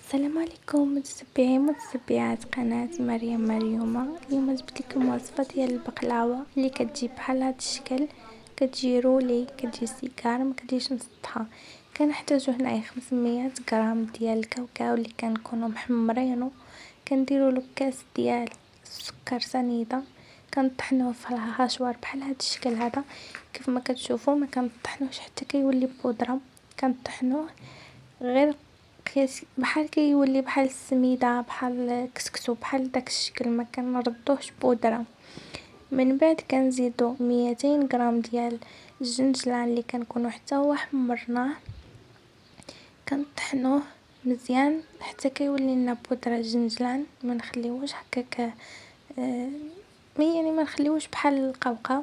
السلام عليكم متتبعين متتبعات قناة مريم مريومة. اليوم جبت لكم وصفة ديال البقلاوة اللي كتجي بحال هاد الشكل، كتجي رولي، كتجي سيكار، ما كتجيش مسطحة. كنحتاجو هنايا 500 غرام ديال الكاوكاو اللي كنكونوا محمرينو، كنديروا له كاس ديال السكر سنيده، كنطحنوه في الهاشوار بحال هاد الشكل هذا. كيف ما كتشوفوا ما كنطحنوش حتى كيولي بودره، كنطحنوه غير بحال كيولي بحال السميده، بحال كسكسو، بحال داك الشكل، ما كنردوهش بودره. من بعد كنزيدو 200 غرام ديال الجنجلان اللي كنكونوا حتى هو حمرناه، كنطحنوه مزيان حتى كيولي لنا بودره الجنجلان، ما نخليوهش هكاك يعني ما نخليوهش بحال القوقاو.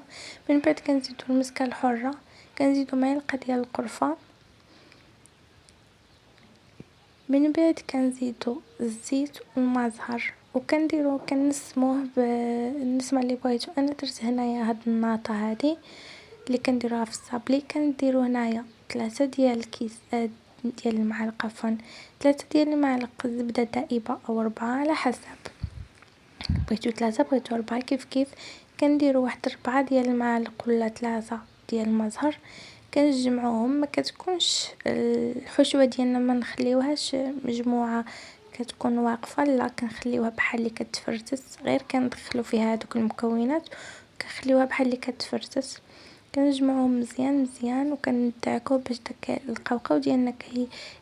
من بعد كنزيدو المسكه الحره، كنزيدو معلقه ديال القرفه، من بعد كنزيدو الزيت والمزهر، وكنديرو كنسموه بالنسمه اللي بغيتو. انا درت هنايا هاد الناطه هادي اللي كنديروها في الصابلي، كنديرو هنايا 3 ديال الكيس ديال المعالق، عفوا 3 ديال المعالق زبده دائبه او 4 على حسب، بغيتو 3 بغيتو 4 كيف كنديرو واحد 4 ديال المعالق ولا 3 ديال المزهر، كنجمعوهم. ما كتكونش الحشوه ديالنا ما نخليوهاش مجموعه كتكون واقفه، لا كنخليوها بحال اللي كتفرتس، غير كندخلو فيها هذوك المكونات وكنخليوها بحال اللي كتفرتس. كنجمعوهم مزيان وكندعكوه باش داك القوقاو ديالنا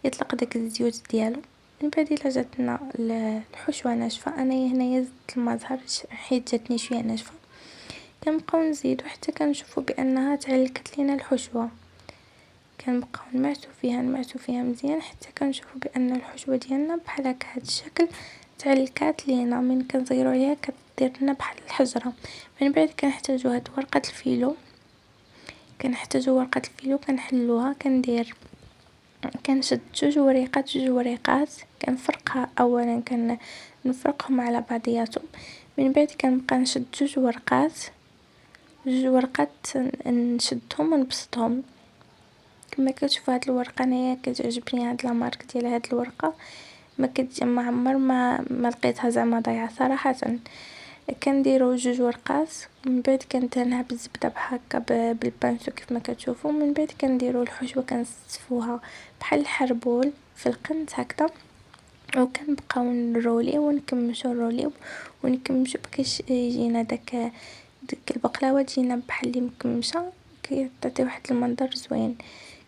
يطلق داك الزيوت ديالو. من بعد الا جاتنا الحشوه ناشفه، انا هنايا زدت المزهر حيت جاتني شويه ناشفه، كنبقاو نزيدو حتى كنشوفوا بانها تعلكت لينا الحشوه، كنبقاو نمعسو فيها مزيان حتى كنشوفوا بان الحشوه ديالنا بحال هكا هاد الشكل تعلكات لينا. من كنصغيروا عليها كدير لنا بحال الحجره. من بعد كنحتاجو هاد ورقه الفيلو، كنحلوها، كنشد جوج وريقات، كنفرقها اولا، كنفرقهم على بعضياتهم. من بعد كنبقى نشد جوج ورقات نشدهم ونبسطهم. كما كتشوفوا هاد الورقه انايا كتعجبني هاد لامارك ديال هاد الورقه، ما عمر ما لقيتها زعما ضايعه صراحه. كنديروا جوج ورقات، من بعد كندهنها بالزبده بحال هكا بالبانسو كيف ما كتشوفوا. من بعد كنديروا الحشوه كنستفوها بحال الحربول في القنت هكذا، وكنبقاو نروليو ونكمشو باش يجينا داك البقلاوه تجينا بحال اللي مكمشه، كتعطي واحد المنظر زوين.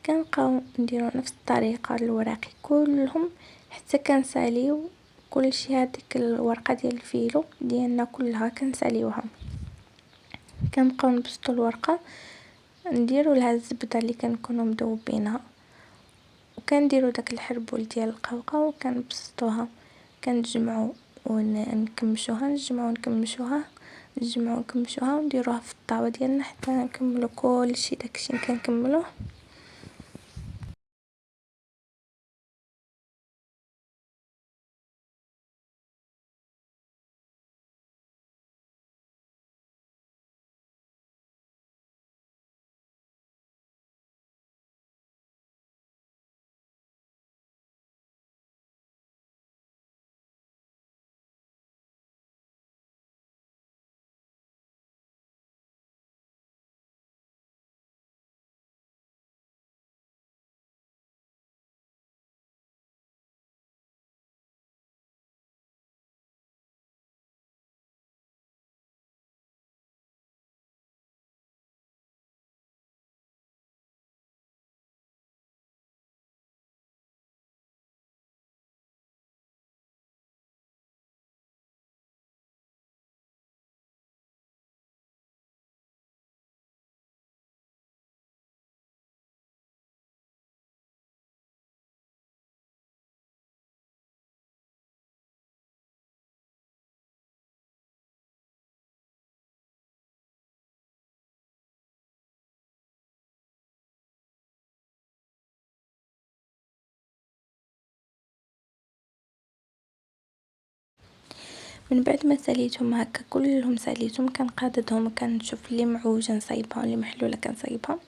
كنبقاو نديرو نفس الطريقه الوراقي كلهم حتى كنساليو كلشي. هذيك الورقه ديال الفيلو ديالنا كلها كنساليوها، كنبقاو نبسطوا الورقه، نديرو لها الزبده اللي كنكونوا مذوبينها، وكنديرو داك الحربول ديال القوقاو وكنبسطوها، كنجمعو ونكمشوها ونديروها في الطاوه ديالنا حتى نكملو كلشي داكشي كنكملوه. من بعد ما ساليتهم هكا كلهم ساليتهم، كنقاددهم، كنشوف اللي معوجه نصايبها واللي محلوله كنصايبها.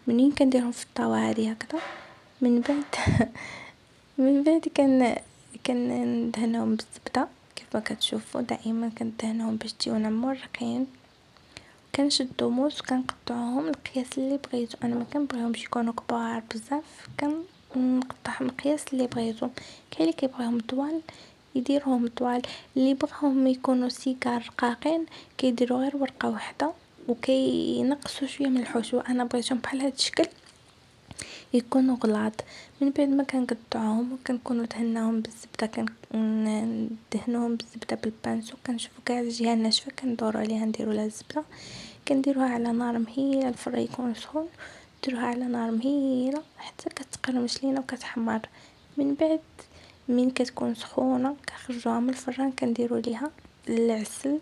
منين كنديرهم في الطاوه هذه هكذا، من بعد من بعد كندهنهم بالزبدة كيف ما كتشوفوا، دائما كندهنهم باش تجيونا مرقين. كنشدو موس وكنقطعوهم القياس اللي بغيتو، انا ما كنبغيهمش يكونوا كبار بزاف، كنقطعهم القياس اللي بغيتو. كاين اللي كيبغيهم طوال يديروهم طوال، اللي بغاهم يكونوا سيجار رقاقين كيديروا غير ورقة واحدة وكينقصوا شويه من الحشوة. انا بغيتهم بحال هاد الشكل يكونوا غلاظ. من بعد ما كنقطعوهم وكنكونوا دهناهم بالزبده، كندهنوهم بالزبده بالبانسو، كنشوفوا كاع الجهه الناشفه كندوروا عليها نديروا لها الزبده. كنديروها على نار مهيله، الفران يكون سخون، ديروها على نار مهيله حتى كتقرمش لينا وكتحمر. من بعد من كتكون سخونه كنخرجوها من الفران، كنديروا ليها العسل.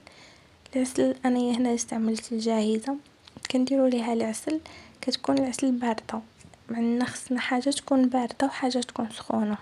انا هنا استعملت الجاهزه، كنديروا ليها العسل. كتكون العسل بارده، معنا خصنا حاجه تكون بارده وحاجه تكون سخونه.